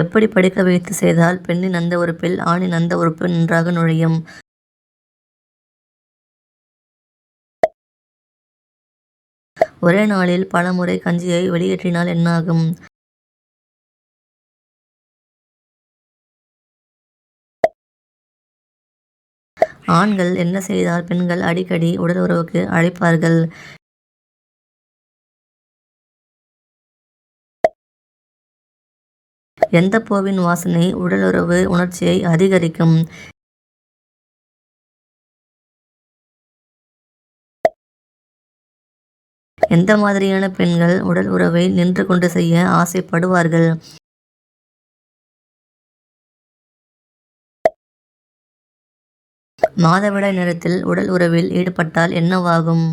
எப்படி படிக்க வைத்து செய்தால் பெண்ணின் அந்த உறுப்பில் ஆணின் அந்த உறுப்பு நன்றாக நுழையும்? ஒரே நாளில் பல முறை கஞ்சியை வெளியேற்றினால் என்னாகும்? ஆண்கள் என்ன செய்தால் பெண்கள் அடிக்கடி உடல் உறவுக்கு அழைப்பார்கள்? எந்த பூவின் வாசனை உடலுறவு உணர்ச்சியை அதிகரிக்கும்? எந்த மாதிரியான பெண்கள் உடல் உறவை நின்று கொண்டு செய்ய ஆசைப்படுவார்கள்? மாதவிடாய் நேரத்தில் உடல் உறவில் ஈடுபட்டால் என்னவாகும்?